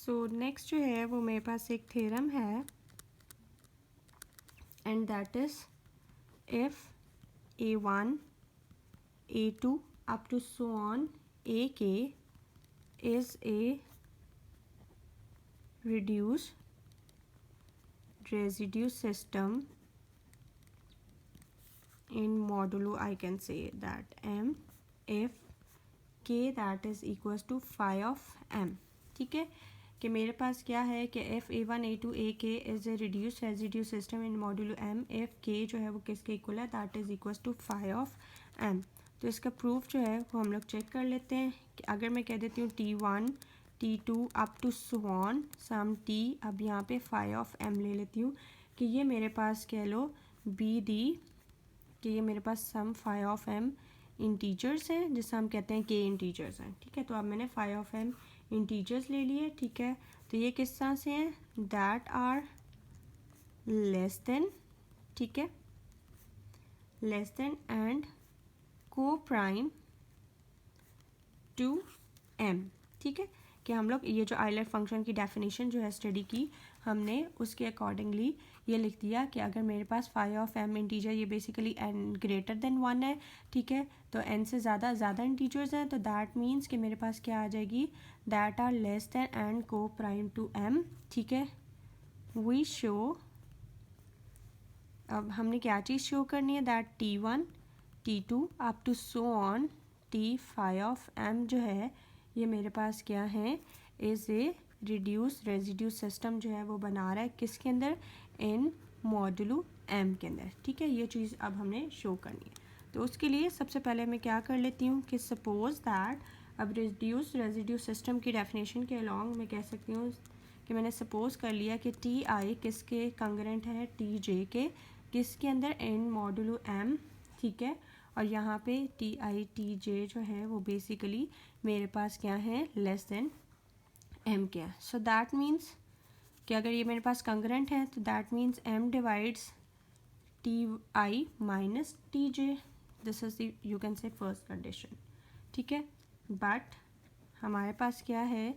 So next जो है वो मेरे पास एक थ्योरम है and that is if A1 A2 up to so on AK is a reduced residue system in modulo I can say that M if K that is equals to phi of M. ठीक है कि मेरे पास क्या है कि F A1 A2 AK is a reduce residue system in modulo M F के जो है वो किसके इक्वल है that is equals to phi of M. तो इसका प्रूफ जो है वो हम लोग चेक कर लेते हैं कि अगर मैं कह देती हूँ T1 T2 up to so on some T, अब यहाँ पे phi ऑफ M ले लेती हूँ कि ये मेरे पास कह लो BD कि ये मेरे पास सम phi ऑफ M इंटीजर्स हैं जिसे हम कहते हैं के इंटीजर्स हैं. ठीक है, तो अब मैंने phi ऑफ M इंटीजर्स ले लिए. ठीक है, तो ये किस तरह से हैं दैट आर लेस देन, ठीक है, लेस देन एंड को प्राइम टू M. ठीक है, कि हम लोग ये जो आइलर फंक्शन की डेफिनेशन जो है स्टडी की हमने उसके अकॉर्डिंगली ये लिख दिया कि अगर मेरे पास phi ऑफ M इंटीजर ये बेसिकली n ग्रेटर देन 1 है. ठीक है, तो n से ज़्यादा इंटीजर्स हैं तो दैट मीन्स कि मेरे पास क्या आ जाएगी that are less than and को प्राइम टू M. ठीक है, वी शो, अब हमने क्या चीज़ शो करनी है that T1 T2 up to so on T phi of M जो है ये मेरे पास क्या है is a reduce residue system जो है वो बना रहा है किसके अंदर इन मॉड्यूलो M के अंदर. ठीक है, ये चीज़ अब हमने शो करनी है. तो उसके लिए सबसे पहले मैं क्या कर लेती हूँ कि सपोज दैट अब रिड्यूस रेजिड्यू सिस्टम की डेफिनेशन के अलॉन्ग मैं कह सकती हूँ कि मैंने सपोज कर लिया कि Ti किसके कंग्रेंट है Tj के किसके अंदर इन मॉड्यूलो M. ठीक है, और यहाँ पे Tj जो है वो बेसिकली मेरे पास क्या है लेस देन M क्या है. सो दैट मीन्स कि अगर ये मेरे पास कंग्रेंट है तो that means M divides Ti minus Tj. This is the you can say first condition. ठीक है, बट हमारे पास क्या है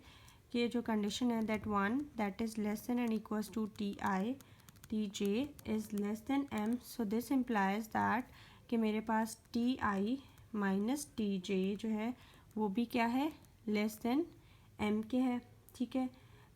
कि ये जो कंडीशन है that one that is less than and equals to Tj is less than M. So this implies that कि मेरे पास Ti माइनस Tj जो है वो भी क्या है लेस देन M के है. ठीक है,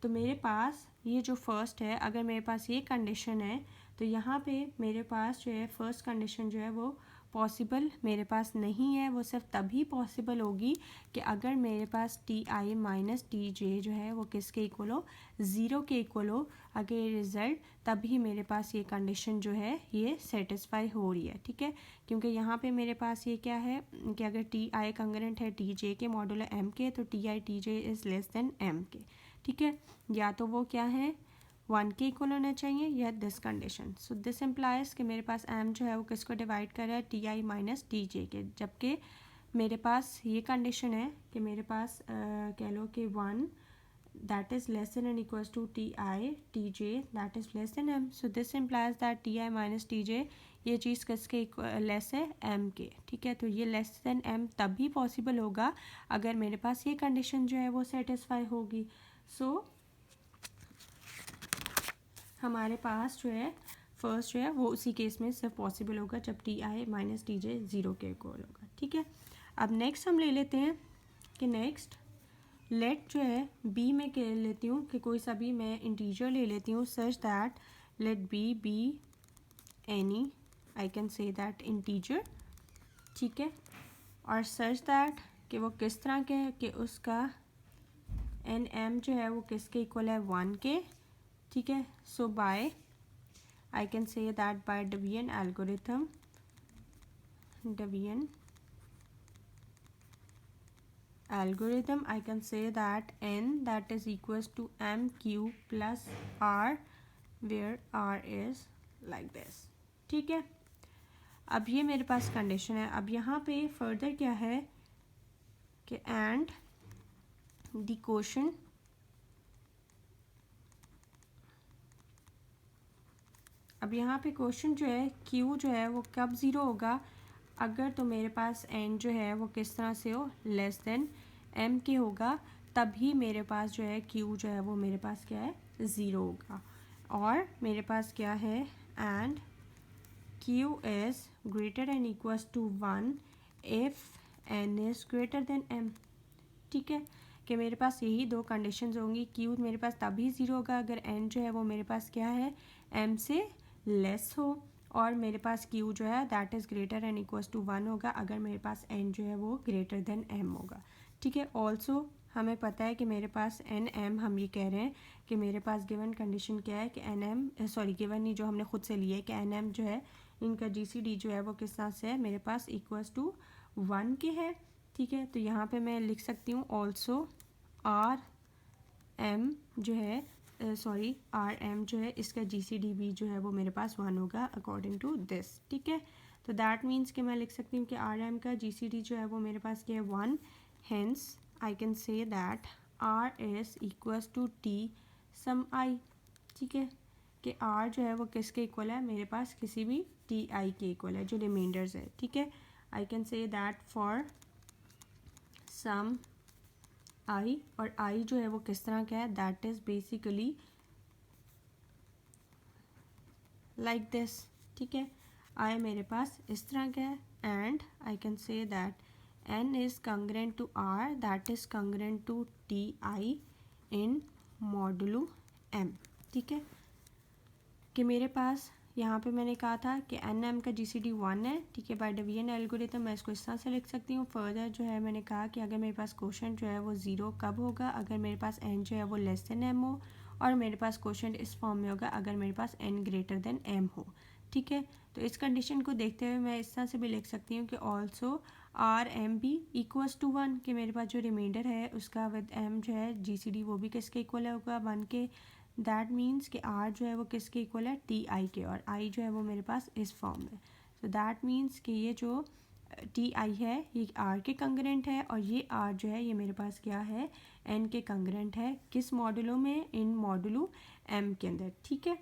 तो मेरे पास ये जो फर्स्ट है अगर मेरे पास ये कंडीशन है तो यहाँ पे मेरे पास जो है फर्स्ट कंडीशन जो है वो पॉसिबल मेरे पास नहीं है. वो सिर्फ तभी पॉसिबल होगी कि अगर मेरे पास Ti माइनस Tj जो है वो किसके इक्वल हो 0 के इक्वल हो. अगर ये रिज़ल्ट तभी मेरे पास ये कंडीशन जो है ये सेटिस्फाई हो रही है. ठीक है, क्योंकि यहाँ पे मेरे पास ये क्या है कि अगर Ti कंग्रेंट है Tj के मॉडुलो M के तो Ti Tj is less than M के. ठीक है, या तो वो क्या है 1 के इक्वल होना चाहिए या this condition. So this implies कि मेरे पास M जो है वो किसको डिवाइड कर रहा है Ti माइनस Tj के, जबकि मेरे पास ये कंडीशन है कि मेरे पास कह लो कि 1 that is less than and equals to Ti Tj that is less than M. so this implies that Ti minus Tj ये चीज़ किसके लेस है M के. ठीक है, तो ये लेस देन M तभी पॉसिबल होगा अगर मेरे पास ये कंडीशन जो है वो सेटिस्फाई होगी. सो हमारे पास जो है फर्स्ट जो है वो उसी केस में सिर्फ पॉसिबल होगा जब Ti माइनस Tj 0 के इक्वल होगा. ठीक है, अब नेक्स्ट हम ले लेते हैं कि नेक्स्ट लेट जो है बी में कह लेती हूँ कि कोई सा भी मैं इंटीजर ले लेती हूँ such that let be b any I can say that integer. ठीक है, और सच दैट कि वो किस तरह के है कि उसका एन एम जो है वो किसके इक्वल है 1 के. ठीक है, so by I can say that by division algorithm algorithm I can say that n that is equals to mq plus r where r is like this. ठीक है, अब ये मेरे पास कंडीशन है. अब यहाँ पे फर्दर क्या है कि एंड द क्वेश्चन अब यहाँ पे क्वेश्चन जो है q जो है वो कब ज़ीरो होगा अगर तो मेरे पास n जो है वो किस तरह से हो लेस देन m के होगा. तभी मेरे पास जो है Q जो है वो मेरे पास क्या है 0 होगा। और मेरे पास क्या है and Q is greater than equals to 1 if n is greater than m। ठीक है कि मेरे पास यही दो कंडीशंस होंगी। Q मेरे पास तभी 0 होगा अगर n जो है वो मेरे पास क्या है m से लेस हो, और मेरे पास Q जो है that is greater and equals to 1 होगा अगर मेरे पास n जो है वो ग्रेटर देन m होगा। ठीक है, ऑल्सो हमें पता है कि मेरे पास एन एम, हम ये कह रहे हैं कि मेरे पास गिवन कंडीशन क्या है कि एन एम सॉरी गिवन नहीं, जो हमने खुद से लिया है कि एन एम जो है इनका GCD जो है वो किस तरह से है मेरे पास इक्वल्स टू 1 के है। ठीक है, तो यहाँ पे मैं लिख सकती हूँ ऑल्सो आर एम जो है सॉरी आर एम जो है इसका GCD भी जो है वो मेरे पास 1 होगा अकॉर्डिंग टू दिस। ठीक है, तो दैट मीन्स कि मैं लिख सकती हूँ कि आर एम का GCD जो है वो मेरे पास क्या है 1, hence I can say that R is equals to T sub I। ठीक है, कि R जो है वो किसके इक्वल है मेरे पास किसी भी TI के इक्वल है जो रिमाइंडर्स है। ठीक है, I can say that for some I, और I जो है वो किस तरह का है that is basically like this. ठीक है, I मेरे पास इस तरह का है and I can say that n is congruent to R that is congruent to TI in modulo m। ठीक है, कि मेरे पास यहाँ पे मैंने कहा था कि एन एम का GCD 1 है। ठीक है, बाय डिवीजन एल्गोरिथम मैं इसको इस तरह से लिख सकती हूँ। फर्दर जो है मैंने कहा कि अगर मेरे पास क्वोशंट जो है वो 0 कब होगा अगर मेरे पास n जो है वो लेस देन m हो, और मेरे पास क्वोशंट इस फॉर्म में होगा अगर मेरे पास n ग्रेटर देन m हो। ठीक है, तो इस कंडीशन को देखते हुए मैं इस तरह से भी लिख सकती हूँ कि also R M B equals to 1, कि मेरे पास जो रिमाइंडर है उसका विद m जो है GCD वो भी किसके इक्वल होगा 1 के। दैट मीन्स कि R जो है वो किसके इक्वल है TI के, और I जो है वो मेरे पास इस फॉर्म में। सो दैट मीन्स कि ये जो TI है ये R के कंग्रेंट है, और ये R जो है ये मेरे पास क्या है N के कंग्रेंट है। किस मॉडुलो में, इन मॉडुलो M के अंदर। ठीक है,